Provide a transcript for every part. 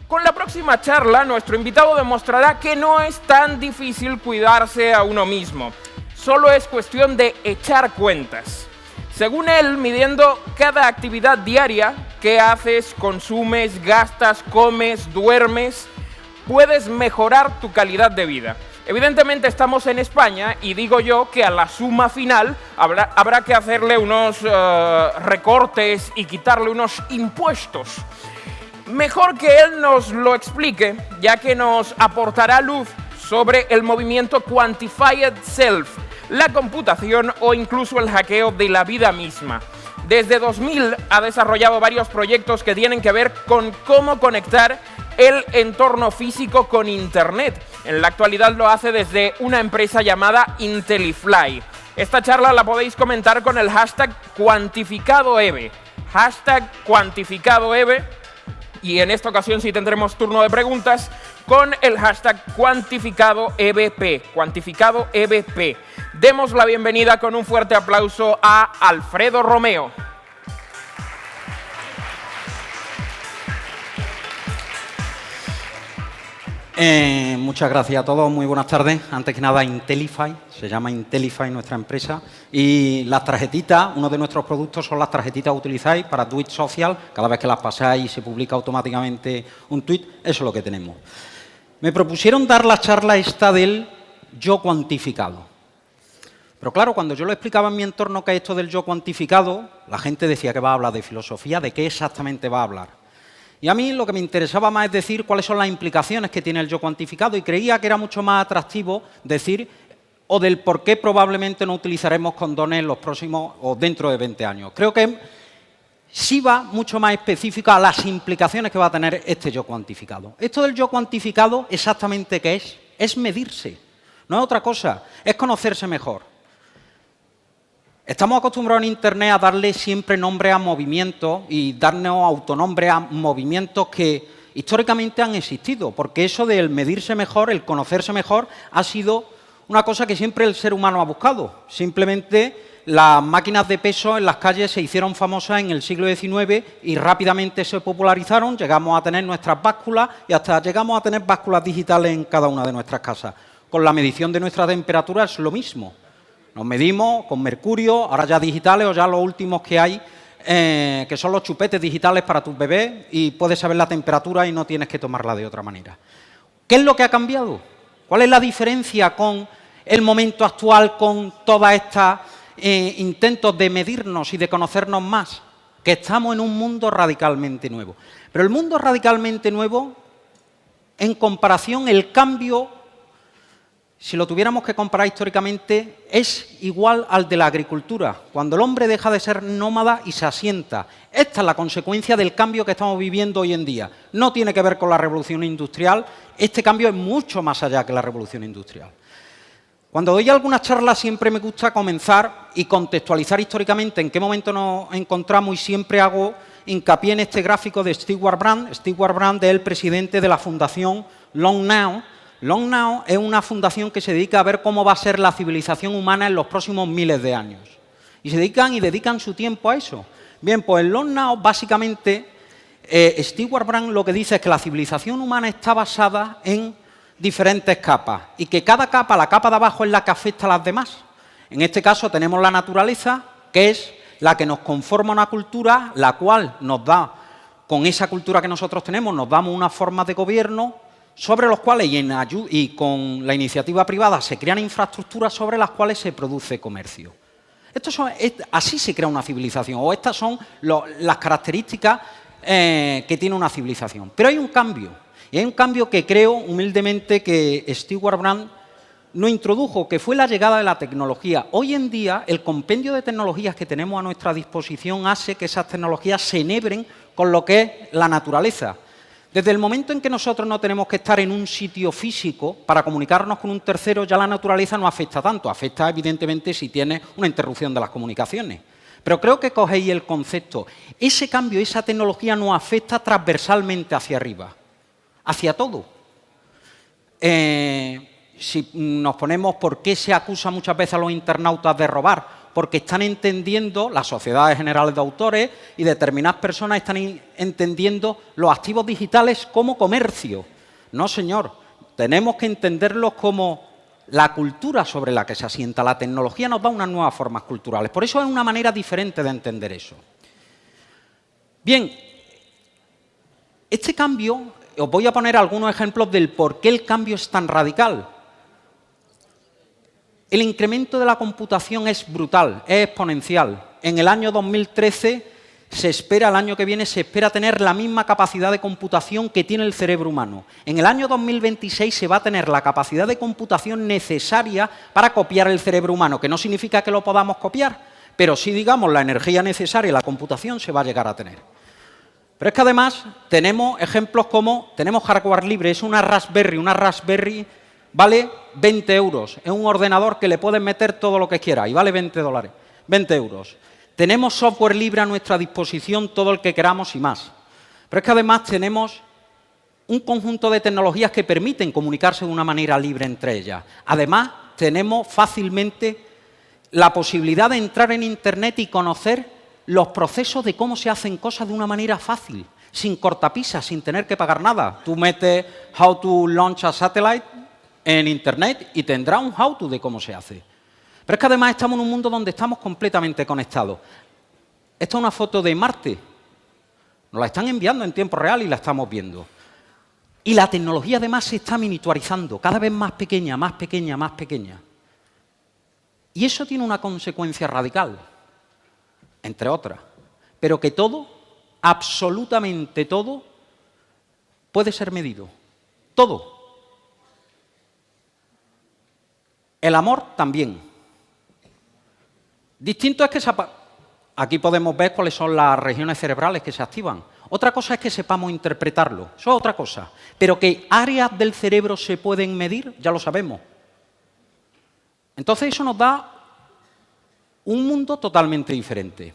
Con la próxima charla, nuestro invitado demostrará que no es tan difícil cuidarse a uno mismo. Solo es cuestión de echar cuentas. Según él, midiendo cada actividad diaria, qué haces, consumes, gastas, comes, duermes, puedes mejorar tu calidad de vida. Evidentemente estamos en España y digo yo que a la suma final habrá que hacerle unos recortes y quitarle unos impuestos. Mejor que él nos lo explique, ya que nos aportará luz sobre el movimiento Quantified Self, la computación o incluso el hackeo de la vida misma. Desde 2000 ha desarrollado varios proyectos que tienen que ver con cómo conectar el entorno físico con Internet. En la actualidad lo hace desde una empresa llamada Intellify. Esta charla la podéis comentar con el hashtag #QuantificadoEve. Hashtag #QuantificadoEve. Y en esta ocasión sí tendremos turno de preguntas con el hashtag #QuantificadoEVP. #QuantificadoEVP. Demos la bienvenida con un fuerte aplauso a Alfredo Romeo. Muchas gracias a todos, muy buenas tardes. Antes que nada, Intellify, se llama Intellify nuestra empresa. Y las tarjetitas, uno de nuestros productos son las tarjetitas que utilizáis para tweet social. Cada vez que las pasáis se publica automáticamente un tweet, eso es lo que tenemos. Me propusieron dar la charla esta del yo cuantificado. Pero claro, cuando yo lo explicaba en mi entorno que es esto del yo cuantificado, la gente decía que va a hablar de filosofía, ¿de qué exactamente va a hablar? Y a mí lo que me interesaba más es decir cuáles son las implicaciones que tiene el yo cuantificado y creía que era mucho más atractivo decir o del por qué probablemente no utilizaremos condones en los próximos o dentro de 20 años. Creo que sí va mucho más específico a las implicaciones que va a tener este yo cuantificado. Esto del yo cuantificado, exactamente ¿qué es? Es medirse, no es otra cosa, es conocerse mejor. Estamos acostumbrados en Internet a darle siempre nombre a movimientos y darnos autonombre a movimientos que históricamente han existido, porque eso del medirse mejor, el conocerse mejor, ha sido una cosa que siempre el ser humano ha buscado. Simplemente las máquinas de peso en las calles se hicieron famosas en el siglo XIX y rápidamente se popularizaron, llegamos a tener nuestras básculas y hasta llegamos a tener básculas digitales en cada una de nuestras casas. Con la medición de nuestra temperatura es lo mismo. Nos medimos con mercurio, ahora ya digitales o ya los últimos que hay, que son los chupetes digitales para tus bebés y puedes saber la temperatura y no tienes que tomarla de otra manera. ¿Qué es lo que ha cambiado? ¿Cuál es la diferencia con el momento actual, con todas estas intentos de medirnos y de conocernos más? Que estamos en un mundo radicalmente nuevo. Pero el mundo radicalmente nuevo, en comparación, el cambio, si lo tuviéramos que comparar históricamente, es igual al de la agricultura, cuando el hombre deja de ser nómada y se asienta. Esta es la consecuencia del cambio que estamos viviendo hoy en día. No tiene que ver con la revolución industrial, este cambio es mucho más allá que la revolución industrial. Cuando doy algunas charlas siempre me gusta comenzar y contextualizar históricamente en qué momento nos encontramos y siempre hago hincapié en este gráfico de Stewart Brand. Stewart Brand es el presidente de la fundación Long Now. Long Now es una fundación que se dedica a ver cómo va a ser la civilización humana en los próximos miles de años. Y se dedican su tiempo a eso. Bien, pues en Long Now, básicamente, Stewart Brand lo que dice es que la civilización humana está basada en diferentes capas y que cada capa, la capa de abajo, es la que afecta a las demás. En este caso tenemos la naturaleza, que es la que nos conforma una cultura, la cual nos da, con esa cultura que nosotros tenemos, nos damos unas formas de gobierno, sobre los cuales y con la iniciativa privada se crean infraestructuras sobre las cuales se produce comercio. Así se crea una civilización, o estas son las características que tiene una civilización. Pero hay un cambio, y hay un cambio que creo humildemente que Stewart Brand no introdujo, que fue la llegada de la tecnología. Hoy en día el compendio de tecnologías que tenemos a nuestra disposición hace que esas tecnologías se enhebren con lo que es la naturaleza. Desde el momento en que nosotros no tenemos que estar en un sitio físico para comunicarnos con un tercero, ya la naturaleza no afecta tanto. Afecta, evidentemente, si tienes una interrupción de las comunicaciones. Pero creo que cogéis el concepto. Ese cambio, esa tecnología nos afecta transversalmente hacia arriba, hacia todo. Si nos ponemos por qué se acusa muchas veces a los internautas de robar, porque están entendiendo, las sociedades generales de autores y determinadas personas están entendiendo los activos digitales como comercio. No, señor, tenemos que entenderlos como la cultura sobre la que se asienta. La tecnología nos da unas nuevas formas culturales. Por eso es una manera diferente de entender eso. Bien, este cambio, os voy a poner algunos ejemplos del por qué el cambio es tan radical. El incremento de la computación es brutal, es exponencial. En el año 2013 el año que viene se espera tener la misma capacidad de computación que tiene el cerebro humano. En el año 2026 se va a tener la capacidad de computación necesaria para copiar el cerebro humano, que no significa que lo podamos copiar, pero sí, digamos, la energía necesaria y la computación se va a llegar a tener. Pero es que además tenemos ejemplos como, tenemos hardware libre, es una Raspberry vale 20 euros, es un ordenador que le puedes meter todo lo que quieras y vale 20 euros. Tenemos software libre a nuestra disposición, todo el que queramos y más. Pero es que además tenemos un conjunto de tecnologías que permiten comunicarse de una manera libre entre ellas. Además, tenemos fácilmente la posibilidad de entrar en Internet y conocer los procesos de cómo se hacen cosas de una manera fácil, sin cortapisas, sin tener que pagar nada. Tú metes How to launch a satellite en Internet y tendrá un how to de cómo se hace. Pero es que además estamos en un mundo donde estamos completamente conectados. Esta es una foto de Marte. Nos la están enviando en tiempo real y la estamos viendo. Y la tecnología además se está miniaturizando, cada vez más pequeña, más pequeña, más pequeña. Y eso tiene una consecuencia radical, entre otras. Pero que todo, absolutamente todo, puede ser medido. Todo. El amor también. Distinto es que aquí podemos ver cuáles son las regiones cerebrales que se activan. Otra cosa es que sepamos interpretarlo. Eso es otra cosa. Pero que áreas del cerebro se pueden medir, ya lo sabemos. Entonces eso nos da un mundo totalmente diferente.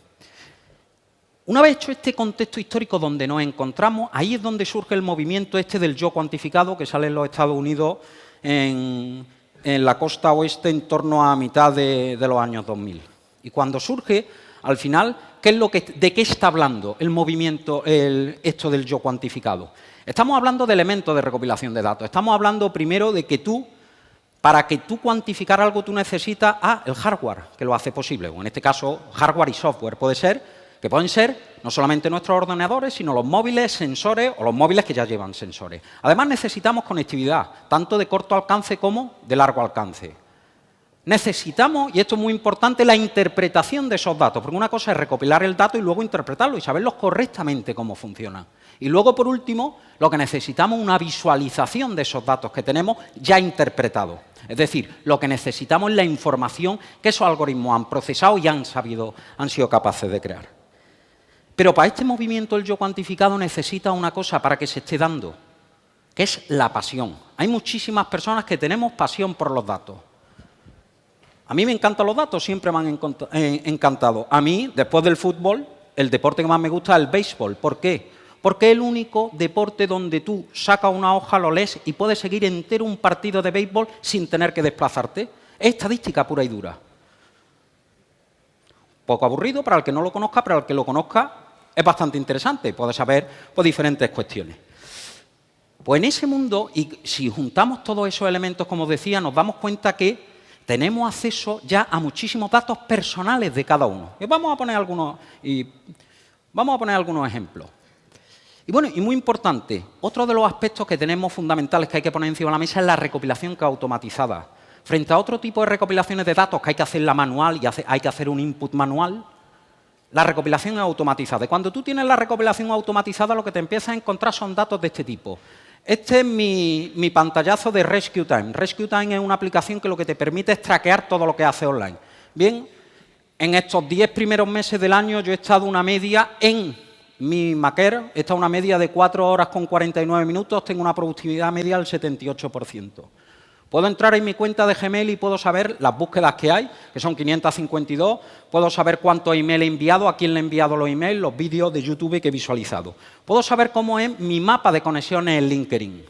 Una vez hecho este contexto histórico donde nos encontramos, ahí es donde surge el movimiento este del yo cuantificado que sale en los Estados Unidos en la costa oeste en torno a mitad de los años 2000. Y cuando surge, al final, ¿de qué está hablando el movimiento, esto del yo cuantificado? Estamos hablando de elementos de recopilación de datos. Estamos hablando primero de que para que tú cuantificar algo, tú necesitas el hardware, que lo hace posible. O en este caso, hardware y software. Que pueden ser no solamente nuestros ordenadores, sino los móviles, sensores o los móviles que ya llevan sensores. Además, necesitamos conectividad, tanto de corto alcance como de largo alcance. Necesitamos, y esto es muy importante, la interpretación de esos datos, porque una cosa es recopilar el dato y luego interpretarlo y saberlos correctamente cómo funcionan. Y luego, por último, lo que necesitamos es una visualización de esos datos que tenemos ya interpretados. Es decir, lo que necesitamos es la información que esos algoritmos han procesado y han sido capaces de crear. Pero para este movimiento el yo cuantificado necesita una cosa para que se esté dando, que es la pasión. Hay muchísimas personas que tenemos pasión por los datos. A mí me encantan los datos, siempre me han encantado. A mí, después del fútbol, el deporte que más me gusta es el béisbol. ¿Por qué? Porque es el único deporte donde tú sacas una hoja, lo lees y puedes seguir entero un partido de béisbol sin tener que desplazarte. Es estadística pura y dura. Poco aburrido para el que no lo conozca, pero al que lo conozca es bastante interesante. Puede saber diferentes cuestiones. Pues en ese mundo, y si juntamos todos esos elementos, como decía, nos damos cuenta que tenemos acceso ya a muchísimos datos personales de cada uno. Y vamos a poner algunos ejemplos. Y bueno, y muy importante, otro de los aspectos que tenemos fundamentales que hay que poner encima de la mesa es la recopilación que es automatizada. Frente a otro tipo de recopilaciones de datos que hay que hacerla manual y hay que hacer un input manual, la recopilación es automatizada. Y cuando tú tienes la recopilación automatizada, lo que te empiezas a encontrar son datos de este tipo. Este es mi pantallazo de Rescue Time. Rescue Time es una aplicación que lo que te permite es traquear todo lo que hace online. Bien, en estos 10 primeros meses del año yo he estado una media en mi Maker, he estado una media de 4 horas con 49 minutos, tengo una productividad media del 78%. Puedo entrar en mi cuenta de Gmail y puedo saber las búsquedas que hay, que son 552, puedo saber cuántos emails he enviado, a quién le he enviado los emails, los vídeos de YouTube que he visualizado. Puedo saber cómo es mi mapa de conexiones en LinkedIn.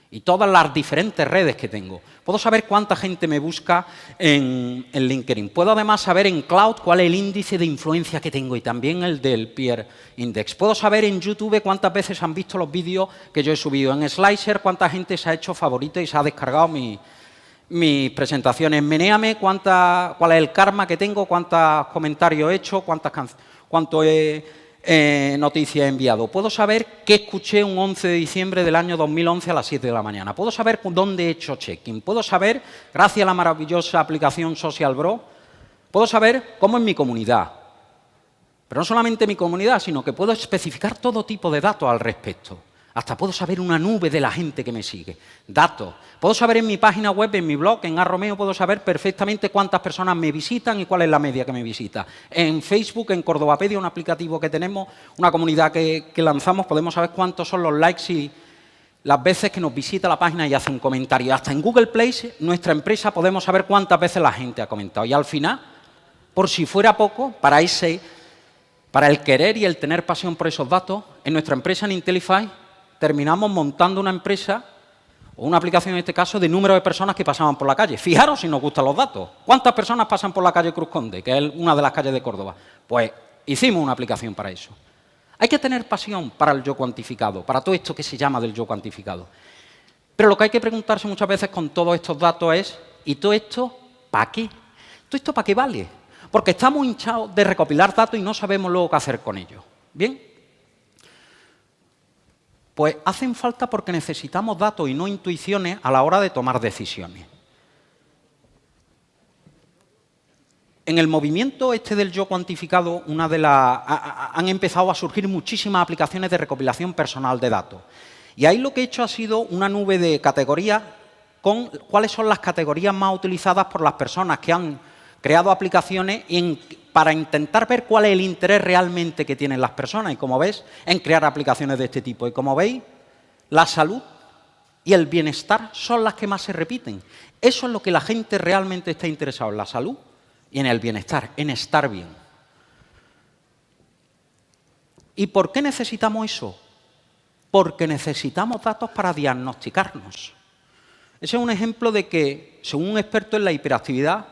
y todas las diferentes redes que tengo. Puedo saber cuánta gente me busca en LinkedIn. Puedo además saber en Cloud cuál es el índice de influencia que tengo y también el del Peer Index. Puedo saber en YouTube cuántas veces han visto los vídeos que yo he subido. En Slicer cuánta gente se ha hecho favorito y se ha descargado mis presentaciones. En Meneame cuál es el karma que tengo, cuántos comentarios he hecho, cuánto noticias he enviado. Puedo saber qué escuché un 11 de diciembre del año 2011 a las 7 de la mañana. Puedo saber dónde he hecho check-in. Puedo saber, gracias a la maravillosa aplicación Social Bro, puedo saber cómo es mi comunidad. Pero no solamente mi comunidad, sino que puedo especificar todo tipo de datos al respecto. Hasta puedo saber una nube de la gente que me sigue. Datos. Puedo saber en mi página web, en mi blog, en Arromeo, puedo saber perfectamente cuántas personas me visitan y cuál es la media que me visita. En Facebook, en Cordobapedia, un aplicativo que tenemos, una comunidad que lanzamos, podemos saber cuántos son los likes y las veces que nos visita la página y hace un comentario. Hasta en Google Play, nuestra empresa, podemos saber cuántas veces la gente ha comentado. Y al final, por si fuera poco, para el querer y el tener pasión por esos datos, en nuestra empresa, en Intellify, terminamos montando una empresa, o una aplicación en este caso, de número de personas que pasaban por la calle. Fijaros si nos gustan los datos. ¿Cuántas personas pasan por la calle Cruz Conde, que es una de las calles de Córdoba? Pues hicimos una aplicación para eso. Hay que tener pasión para el yo cuantificado, para todo esto que se llama del yo cuantificado. Pero lo que hay que preguntarse muchas veces con todos estos datos es, ¿y todo esto para qué? ¿Todo esto para qué vale? Porque estamos hinchados de recopilar datos y no sabemos luego qué hacer con ellos. ¿Bien? Pues hacen falta porque necesitamos datos y no intuiciones a la hora de tomar decisiones. En el movimiento este del yo cuantificado, han empezado a surgir muchísimas aplicaciones de recopilación personal de datos. Y ahí lo que he hecho ha sido una nube de categorías con cuáles son las categorías más utilizadas por las personas que han creado aplicaciones para intentar ver cuál es el interés realmente que tienen las personas. Y como ves, en crear aplicaciones de este tipo. Y como veis, la salud y el bienestar son las que más se repiten. Eso es lo que la gente realmente está interesada, en la salud y en el bienestar, en estar bien. ¿Y por qué necesitamos eso? Porque necesitamos datos para diagnosticarnos. Ese es un ejemplo de que, según un experto en la hiperactividad,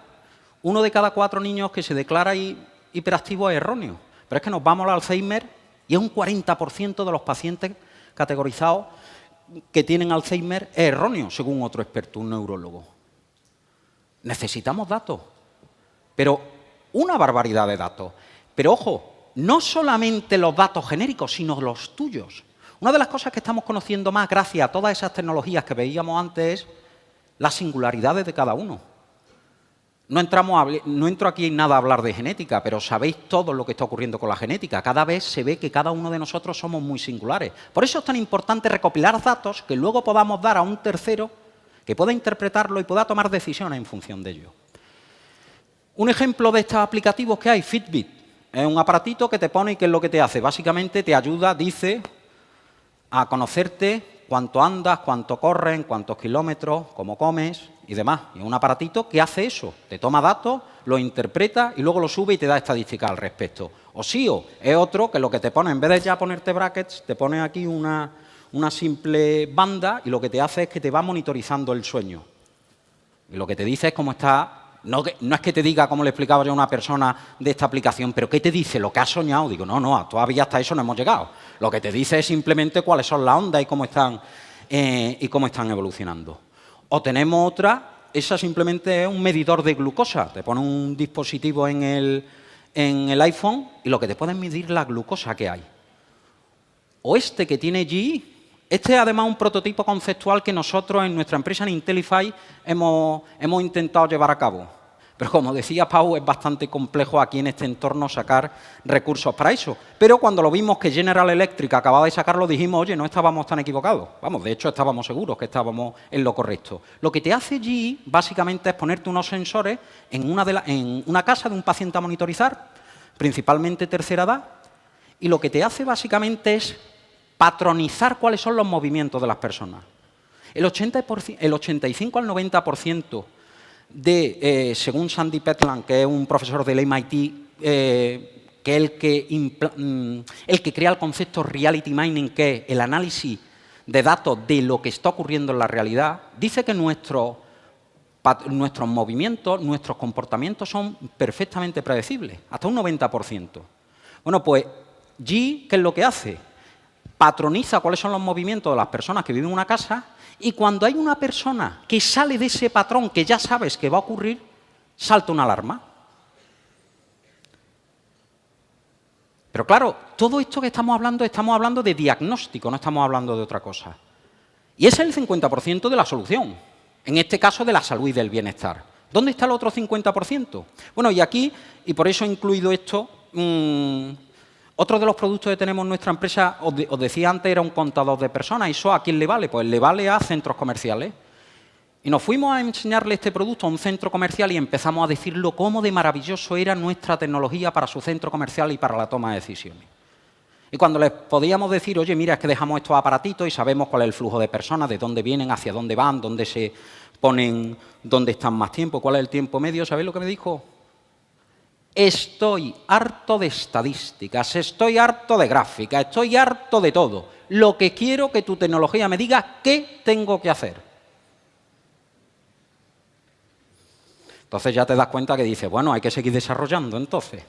1 de cada 4 niños que se declara hiperactivo es erróneo. Pero es que nos vamos al Alzheimer y es un 40% de los pacientes categorizados que tienen Alzheimer es erróneo, según otro experto, un neurólogo. Necesitamos datos, pero una barbaridad de datos. Pero ojo, no solamente los datos genéricos, sino los tuyos. Una de las cosas que estamos conociendo más gracias a todas esas tecnologías que veíamos antes es las singularidades de cada uno. No entro aquí en nada a hablar de genética, pero sabéis todo lo que está ocurriendo con la genética. Cada vez se ve que cada uno de nosotros somos muy singulares. Por eso es tan importante recopilar datos que luego podamos dar a un tercero que pueda interpretarlo y pueda tomar decisiones en función de ello. Un ejemplo de estos aplicativos que hay, Fitbit. Es un aparatito que te pone y ¿qué es lo que te hace? Básicamente te ayuda, dice, a conocerte cuánto andas, cuánto corres, cuántos kilómetros, cómo comes y demás. Y es un aparatito que hace eso. Te toma datos, lo interpreta y luego lo sube y te da estadísticas al respecto. O SIO es otro que lo que te pone, en vez de ya ponerte brackets, te pone aquí una simple banda y lo que te hace es que te va monitorizando el sueño. Y lo que te dice es cómo está. No es que te diga, como le explicaba yo a una persona de esta aplicación, pero ¿qué te dice? ¿Lo que has soñado? Digo, no, todavía hasta eso no hemos llegado. Lo que te dice es simplemente cuáles son las ondas y cómo están evolucionando. O tenemos otra, esa simplemente es un medidor de glucosa. Te pone un dispositivo en el iPhone y lo que te puede es medir la glucosa que hay. O este que tiene GE, este es además un prototipo conceptual que nosotros en nuestra empresa en Intellify hemos intentado llevar a cabo. Pero como decía Pau, es bastante complejo aquí en este entorno sacar recursos para eso. Pero cuando lo vimos que General Electric acababa de sacarlo, dijimos, oye, no estábamos tan equivocados. Vamos, de hecho, estábamos seguros que estábamos en lo correcto. Lo que te hace GE, básicamente, es ponerte unos sensores en una casa de un paciente a monitorizar, principalmente tercera edad, y lo que te hace, básicamente, es patronizar cuáles son los movimientos de las personas. El 85 al 90% según Sandy Petland, que es un profesor del MIT, que es el que crea el concepto reality mining, que es el análisis de datos de lo que está ocurriendo en la realidad, dice que nuestros movimientos, nuestros comportamientos son perfectamente predecibles, hasta un 90%. Bueno, pues G, ¿qué es lo que hace? Patroniza cuáles son los movimientos de las personas que viven en una casa y cuando hay una persona que sale de ese patrón que ya sabes que va a ocurrir, salta una alarma. Pero claro, todo esto que estamos hablando de diagnóstico, no estamos hablando de otra cosa. Y ese es el 50% de la solución, en este caso de la salud y del bienestar. ¿Dónde está el otro 50%? Bueno, y aquí, y por eso he incluido esto, otro de los productos que tenemos en nuestra empresa, os decía antes, era un contador de personas. ¿Y eso a quién le vale? Pues le vale a centros comerciales. Y nos fuimos a enseñarle este producto a un centro comercial y empezamos a decirlo cómo de maravilloso era nuestra tecnología para su centro comercial y para la toma de decisiones. Y cuando les podíamos decir, oye, mira, es que dejamos estos aparatitos y sabemos cuál es el flujo de personas, de dónde vienen, hacia dónde van, dónde se ponen, dónde están más tiempo, cuál es el tiempo medio, ¿sabéis lo que me dijo? Estoy harto de estadísticas, estoy harto de gráficas, estoy harto de todo. Lo que quiero que tu tecnología me diga qué tengo que hacer. Entonces ya te das cuenta que dices, bueno, hay que seguir desarrollando entonces.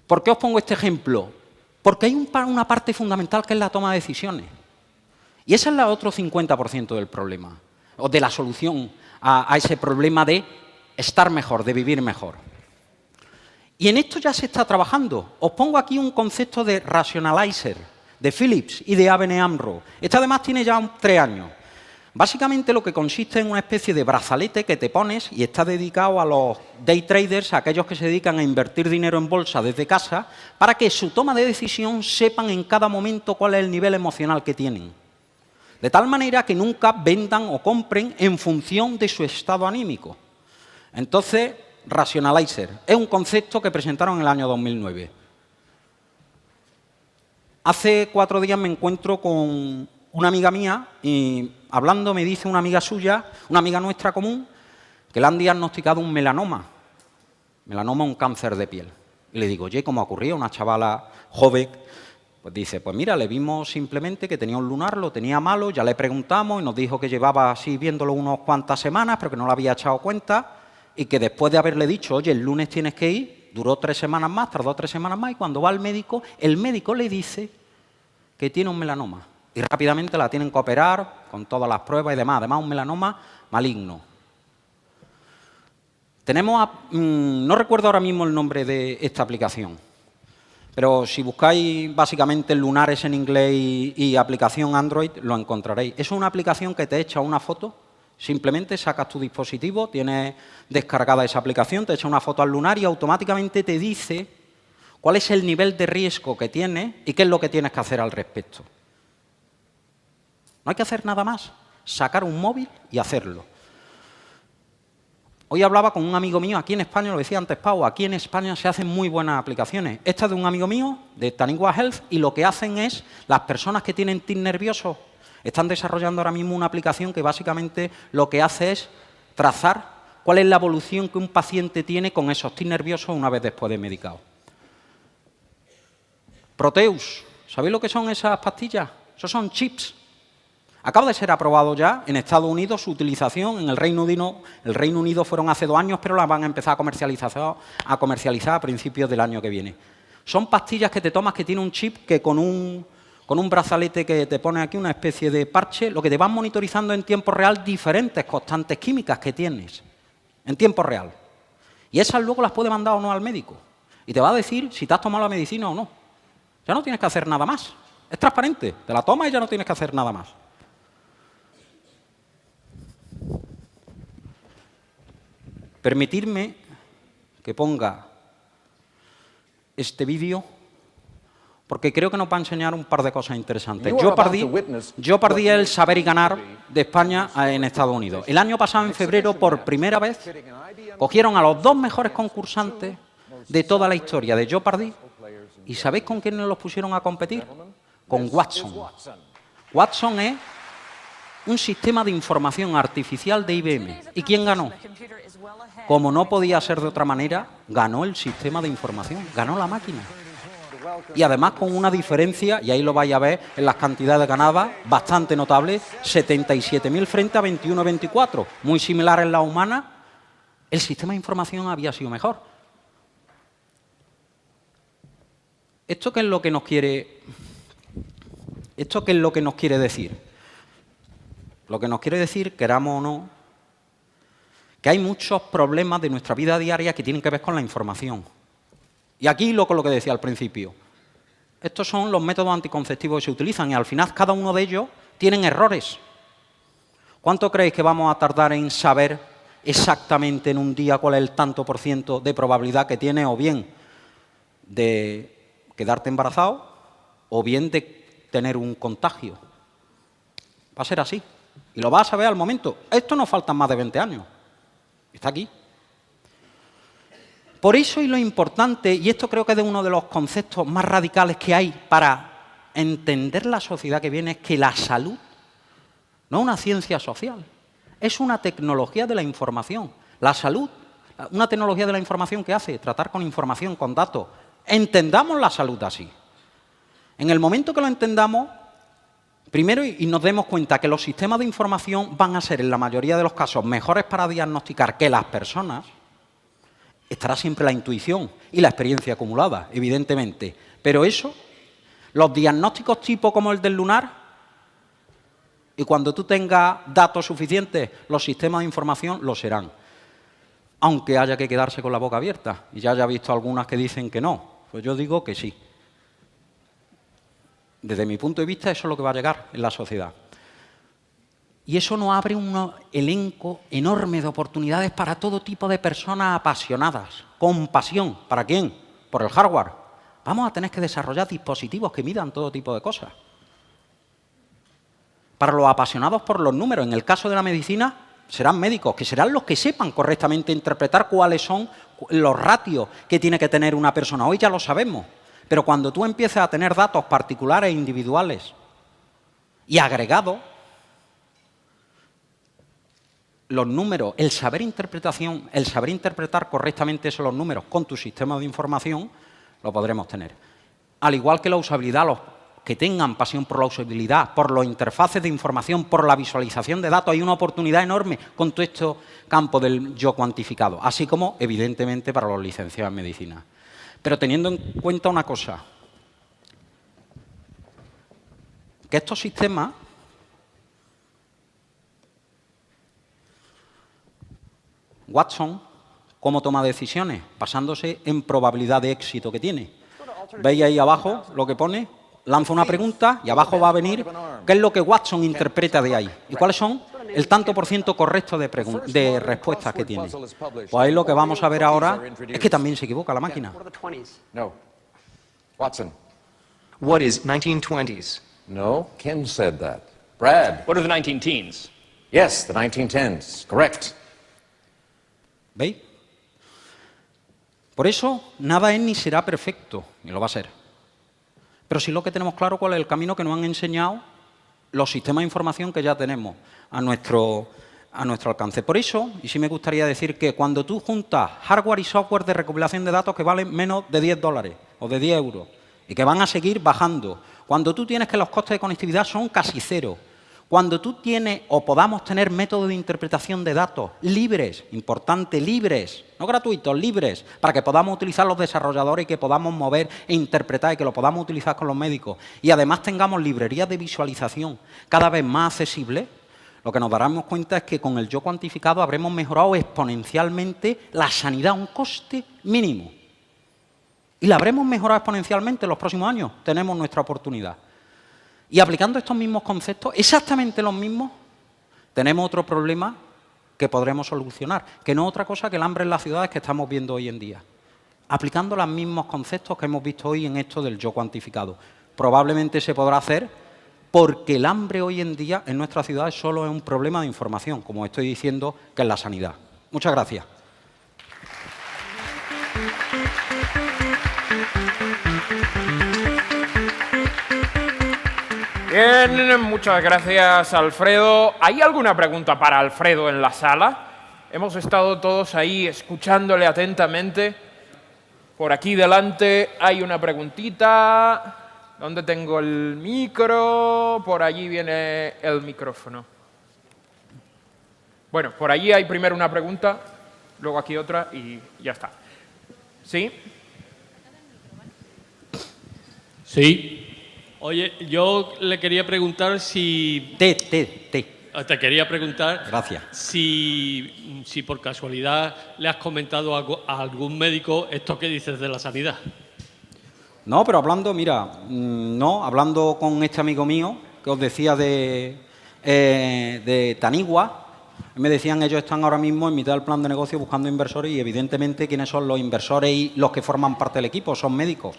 ¿Por qué os pongo este ejemplo? Porque hay una parte fundamental que es la toma de decisiones. Y ese es el otro 50% del problema, o de la solución a ese problema de estar mejor, de vivir mejor. Y en esto ya se está trabajando. Os pongo aquí un concepto de rationalizer, de Philips y de ABN AMRO. Este además tiene ya 3 años. Básicamente lo que consiste en una especie de brazalete que te pones y está dedicado a los day traders, a aquellos que se dedican a invertir dinero en bolsa desde casa, para que su toma de decisión sepan en cada momento cuál es el nivel emocional que tienen. De tal manera que nunca vendan o compren en función de su estado anímico. Entonces, rationalizer es un concepto que presentaron en el año 2009. Hace 4 días me encuentro con una amiga mía y hablando me dice una amiga suya, una amiga nuestra común, que le han diagnosticado un melanoma. Melanoma es un cáncer de piel. Y le digo, oye, ¿cómo ha ocurrido? Una chavala joven. Pues dice, pues mira, le vimos simplemente que tenía un lunar, lo tenía malo, ya le preguntamos y nos dijo que llevaba así viéndolo unas cuantas semanas, pero que no le había echado cuenta y que después de haberle dicho, oye, el lunes tienes que ir, duró 3 semanas más, tardó 3 semanas más y cuando va al médico, el médico le dice que tiene un melanoma. Y rápidamente la tienen que operar con todas las pruebas y demás. Además, un melanoma maligno. Tenemos, no recuerdo ahora mismo el nombre de esta aplicación, pero si buscáis básicamente lunares en inglés y aplicación Android, lo encontraréis. Es una aplicación que te echa una foto, simplemente sacas tu dispositivo, tienes descargada esa aplicación, te echa una foto al lunar y automáticamente te dice cuál es el nivel de riesgo que tienes y qué es lo que tienes que hacer al respecto. No hay que hacer nada más, sacar un móvil y hacerlo. Hoy hablaba con un amigo mío, aquí en España, lo decía antes Pau, aquí en España se hacen muy buenas aplicaciones. Esta es de un amigo mío, de Tanigua Health, y lo que hacen es, las personas que tienen tic nervioso, están desarrollando ahora mismo una aplicación que básicamente lo que hace es trazar cuál es la evolución que un paciente tiene con esos tic nerviosos una vez después de medicado. Proteus, ¿sabéis lo que son esas pastillas? Esos son chips. Acaba de ser aprobado ya en Estados Unidos su utilización, en el Reino Unido fueron hace 2 años, pero las van a empezar a comercializar a principios del año que viene. Son pastillas que te tomas que tiene un chip que con un brazalete que te pone aquí, una especie de parche, lo que te van monitorizando en tiempo real diferentes constantes químicas que tienes, en tiempo real. Y esas luego las puede mandar o no al médico. Y te va a decir si te has tomado la medicina o no. Ya no tienes que hacer nada más. Es transparente. Te la tomas y ya no tienes que hacer nada más. Permitirme que ponga este vídeo porque creo que nos va a enseñar un par de cosas interesantes. Yo perdí el saber y ganar de España en Estados Unidos. El año pasado, en febrero, por primera vez, cogieron a los 2 mejores concursantes de toda la historia de Jeopardy y ¿sabéis con quién los pusieron a competir? Con Watson. Watson es un sistema de información artificial de IBM. ¿Y quién ganó? Como no podía ser de otra manera, ganó el sistema de información, ganó la máquina. Y además con una diferencia, y ahí lo vais a ver en las cantidades ganadas, bastante notable, 77.000 frente a 21,24. Muy similar en la humana, el sistema de información había sido mejor. ¿Esto qué es lo que nos quiere decir? Lo que nos quiere decir, queramos o no, que hay muchos problemas de nuestra vida diaria que tienen que ver con la información. Y aquí con lo que decía al principio. Estos son los métodos anticonceptivos que se utilizan y al final cada uno de ellos tienen errores. ¿Cuánto creéis que vamos a tardar en saber exactamente en un día cuál es el tanto por ciento de probabilidad que tiene o bien de quedarte embarazado o bien de tener un contagio? Va a ser así. Y lo vas a saber al momento. Esto no faltan más de 20 años. Está aquí. Por eso y lo importante, y esto creo que es de uno de los conceptos más radicales que hay para entender la sociedad que viene, es que la salud no es una ciencia social, es una tecnología de la información. La salud, una tecnología de la información que hace tratar con información, con datos. Entendamos la salud así. En el momento que lo entendamos, primero y nos demos cuenta que los sistemas de información van a ser en la mayoría de los casos mejores para diagnosticar que las personas, estará siempre la intuición y la experiencia acumulada, evidentemente. Pero eso, los diagnósticos tipo como el del lunar, y cuando tú tengas datos suficientes, los sistemas de información lo serán. Aunque haya que quedarse con la boca abierta. Y ya haya visto algunas que dicen que no. Pues yo digo que sí. Desde mi punto de vista, eso es lo que va a llegar en la sociedad. Y eso nos abre un elenco enorme de oportunidades para todo tipo de personas apasionadas, con pasión. ¿Para quién? Por el hardware. Vamos a tener que desarrollar dispositivos que midan todo tipo de cosas. Para los apasionados por los números, en el caso de la medicina, serán médicos, que serán los que sepan correctamente interpretar cuáles son los ratios que tiene que tener una persona. Hoy ya lo sabemos, pero cuando tú empieces a tener datos particulares e individuales y agregados, los números, el saber interpretar correctamente esos los números con tu sistema de información, lo podremos tener. Al igual que la usabilidad, los que tengan pasión por la usabilidad, por los interfaces de información, por la visualización de datos, hay una oportunidad enorme con todo este campo del yo cuantificado, así como, evidentemente, para los licenciados en medicina. Pero teniendo en cuenta una cosa, que estos sistemas Watson, ¿cómo toma decisiones? Basándose en probabilidad de éxito que tiene. ¿Veis ahí abajo lo que pone? Lanza una pregunta y abajo va a venir qué es lo que Watson interpreta de ahí y cuáles son el tanto por ciento correcto de respuestas que tiene. Pues ahí lo que vamos a ver ahora es que también se equivoca la máquina. No. Watson. What is 1920s? No, Ken said that. Brad. What are the 19 teens? Yes, the 1910s. Correct. ¿Veis? Por eso, nada es ni será perfecto, ni lo va a ser. Pero sí lo que tenemos claro cuál es el camino que nos han enseñado los sistemas de información que ya tenemos a nuestro alcance. Por eso, y sí me gustaría decir que cuando tú juntas hardware y software de recopilación de datos que valen menos de $10 o de 10 euros y que van a seguir bajando, cuando tú tienes que los costes de conectividad son casi cero, cuando tú tienes o podamos tener métodos de interpretación de datos libres, importante, libres, no gratuitos, libres, para que podamos utilizar los desarrolladores y que podamos mover e interpretar y que lo podamos utilizar con los médicos, y además tengamos librerías de visualización cada vez más accesibles, lo que nos daremos cuenta es que con el yo cuantificado habremos mejorado exponencialmente la sanidad a un coste mínimo. Y la habremos mejorado exponencialmente en los próximos años. Tenemos nuestra oportunidad. Y aplicando estos mismos conceptos, exactamente los mismos, tenemos otro problema que podremos solucionar, que no es otra cosa que el hambre en las ciudades que estamos viendo hoy en día. Aplicando los mismos conceptos que hemos visto hoy en esto del yo cuantificado. Probablemente se podrá hacer porque el hambre hoy en día en nuestras ciudades solo es un problema de información, como estoy diciendo que es la sanidad. Muchas gracias. Bien, muchas gracias, Alfredo. ¿Hay alguna pregunta para Alfredo en la sala? Hemos estado todos ahí escuchándole atentamente. Por aquí delante hay una preguntita. ¿Dónde tengo el micro? Por allí viene el micrófono. Bueno, por allí hay primero una pregunta, luego aquí otra y ya está. ¿Sí? Sí. Oye, yo le quería preguntar si... Te quería preguntar... Gracias. Si por casualidad le has comentado a algún médico esto que dices de la sanidad. No, pero hablando, mira, hablando con este amigo mío que os decía de Tanigua, me decían ellos están ahora mismo en mitad del plan de negocio buscando inversores y evidentemente quiénes son los inversores y los que forman parte del equipo, son médicos.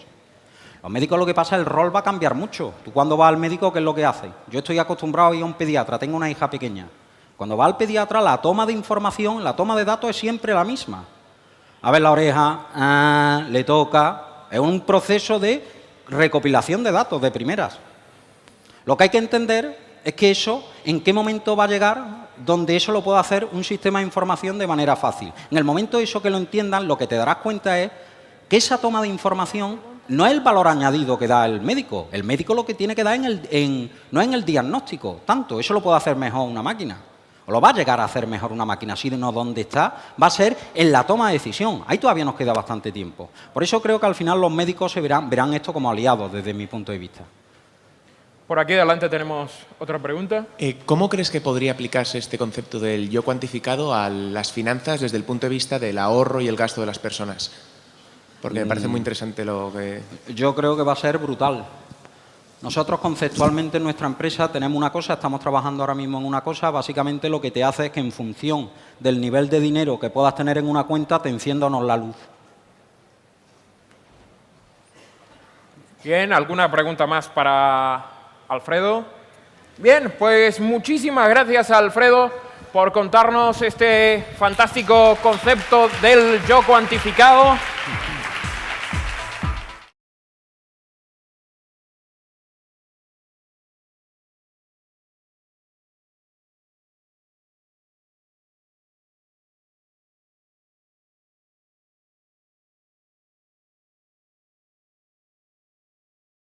Los médicos lo que pasa, el rol va a cambiar mucho. Tú cuando vas al médico, ¿qué es lo que haces? Yo estoy acostumbrado a ir a un pediatra, tengo una hija pequeña. Cuando va al pediatra, la toma de información, la toma de datos es siempre la misma. A ver la oreja, le toca... Es un proceso de recopilación de datos de primeras. Lo que hay que entender es que eso, ¿en qué momento va a llegar donde eso lo pueda hacer un sistema de información de manera fácil? En el momento eso que lo entiendan, lo que te darás cuenta es que esa toma de información no es el valor añadido que da el médico. El médico lo que tiene que dar no es en el diagnóstico, tanto. Eso lo puede hacer mejor una máquina. O lo va a llegar a hacer mejor una máquina, sino donde está, va a ser en la toma de decisión. Ahí todavía nos queda bastante tiempo. Por eso creo que al final los médicos verán esto como aliados desde mi punto de vista. Por aquí adelante tenemos otra pregunta. ¿Cómo crees que podría aplicarse este concepto del yo cuantificado a las finanzas desde el punto de vista del ahorro y el gasto de las personas? Porque me parece muy interesante lo que... Yo creo que va a ser brutal. Nosotros conceptualmente en nuestra empresa tenemos una cosa, estamos trabajando ahora mismo en una cosa, básicamente lo que te hace es que en función del nivel de dinero que puedas tener en una cuenta te encienda o no la luz. Bien, ¿alguna pregunta más para Alfredo? Bien, pues muchísimas gracias a Alfredo por contarnos este fantástico concepto del yo cuantificado.